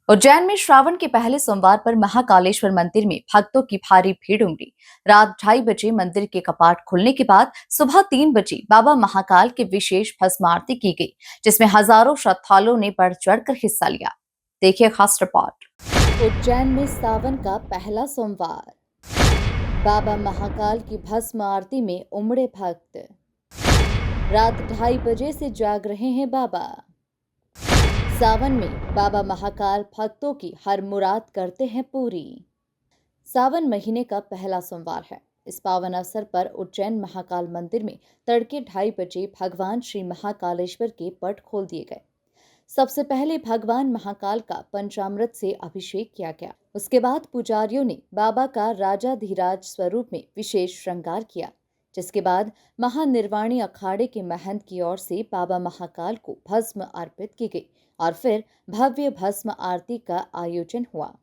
उज्जैन में श्रावण के पहले सोमवार पर महाकालेश्वर मंदिर में भक्तों की भारी भीड़ उमड़ी। रात 2:30 बजे मंदिर के कपाट खुलने के बाद सुबह 3 बजे बाबा महाकाल की विशेष भस्म आरती की गई, जिसमें हजारों श्रद्धालुओं ने बढ़ चढ़कर हिस्सा लिया। देखिए खास रिपोर्ट। उज्जैन में सावन का पहला सोमवार, बाबा महाकाल की भस्म आरती में उमड़े भक्त। रात 2:30 बजे से जाग रहे हैं बाबा। सावन में बाबा महाकाल भक्तों की हर मुराद करते हैं पूरी। सावन महीने का पहला सोमवार है। इस पावन अवसर पर उज्जैन महाकाल मंदिर में तड़के 2:30 बजे भगवान श्री महाकालेश्वर के पट खोल दिए गए। सबसे पहले भगवान महाकाल का पंचामृत से अभिषेक किया गया। उसके बाद पुजारियों ने बाबा का राजाधिराज स्वरूप में विशेष श्रृंगार किया, जिसके बाद महानिर्वाणी अखाड़े के महंत की ओर से बाबा महाकाल को भस्म अर्पित की गई और फिर भव्य भस्म आरती का आयोजन हुआ।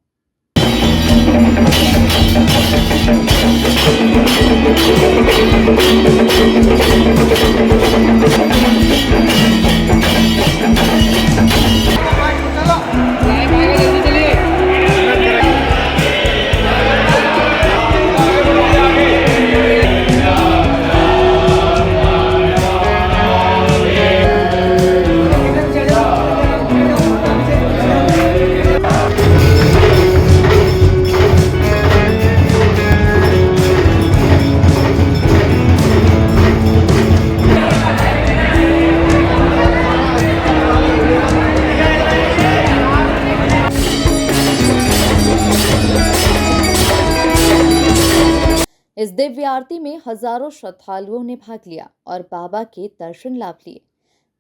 इस दिव्य आरती में हजारों श्रद्धालुओं ने भाग लिया और बाबा के दर्शन लाभ लिए।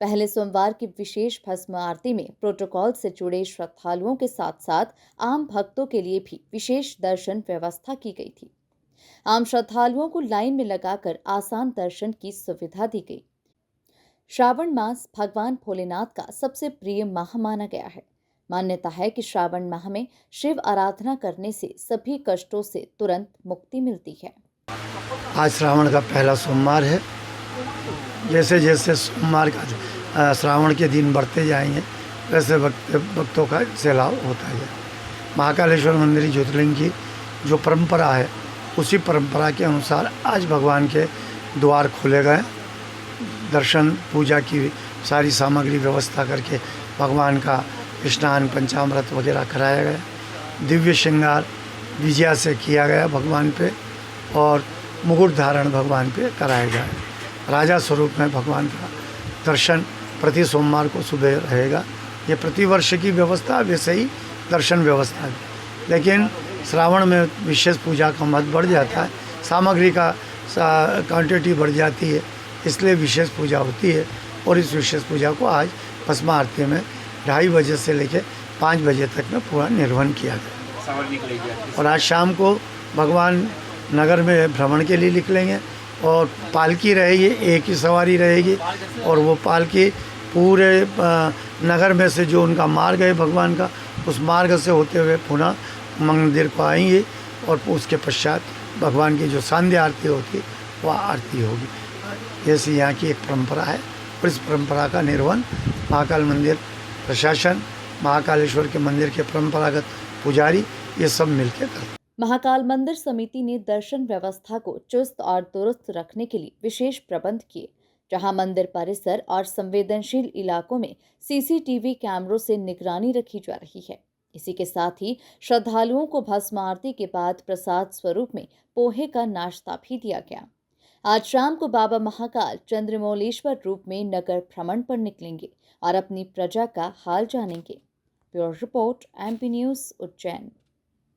पहले सोमवार की विशेष भस्म आरती में प्रोटोकॉल से जुड़े श्रद्धालुओं के साथ साथ आम भक्तों के लिए भी विशेष दर्शन व्यवस्था की गई थी। आम श्रद्धालुओं को लाइन में लगाकर आसान दर्शन की सुविधा दी गई। श्रावण मास भगवान भोलेनाथ का सबसे प्रिय माह माना गया है। मान्यता है कि श्रावण माह में शिव आराधना करने से सभी कष्टों से तुरंत मुक्ति मिलती है। आज श्रावण का पहला सोमवार है। जैसे जैसे सोमवार का श्रावण के दिन बढ़ते जाएंगे, वैसे भक्तों का सैलाब होता है। महाकालेश्वर मंदिर ज्योतिर्लिंग की जो परंपरा है, उसी परंपरा के अनुसार आज भगवान के द्वार खोले गए। दर्शन पूजा की सारी सामग्री व्यवस्था करके भगवान का स्नान पंचामृत वगैरह कराया गया। दिव्य श्रृंगार विजया से किया गया भगवान पे और मुकुट धारण भगवान पे कराया गया। राजा स्वरूप में भगवान का दर्शन प्रति सोमवार को सुबह रहेगा। ये प्रतिवर्ष की व्यवस्था, वैसे ही दर्शन व्यवस्था है। लेकिन श्रावण में विशेष पूजा का महत्व बढ़ जाता है, सामग्री का क्वांटिटी बढ़ जाती है, इसलिए विशेष पूजा होती है। और इस विशेष पूजा को आज भस्म आरती में 2:30 बजे से लेकर 5 बजे तक में पूरा निर्वहन किया गया। और आज शाम को भगवान नगर में भ्रमण के लिए निकलेंगे और पालकी रहेगी, एक ही सवारी रहेगी। और वो पालकी पूरे नगर में से जो उनका मार्ग है भगवान का, उस मार्ग से होते हुए पुनः मंदिर को आएंगे और उसके पश्चात भगवान की जो संध्या आरती होती है वह आरती होगी। ऐसी यहाँ की एक परंपरा है और इस परंपरा का निर्वहन महाकाल मंदिर प्रशासन, महाकालेश्वर के मंदिर के परंपरागत पुजारी ये सब मिलकर करते हैं। महाकाल मंदिर समिति ने दर्शन व्यवस्था को चुस्त और दुरुस्त रखने के लिए विशेष प्रबंध किए, जहां मंदिर परिसर और संवेदनशील इलाकों में सीसीटीवी कैमरों से निगरानी रखी जा रही है। इसी के साथ ही श्रद्धालुओं को भस्म आरती के बाद प्रसाद स्वरूप में पोहे का नाश्ता भी दिया गया। आज शाम को बाबा महाकाल चंद्रमौलेश्वर रूप में नगर भ्रमण पर निकलेंगे और अपनी प्रजा का हाल जानेंगे। Bureau report, MP news, Ujjain.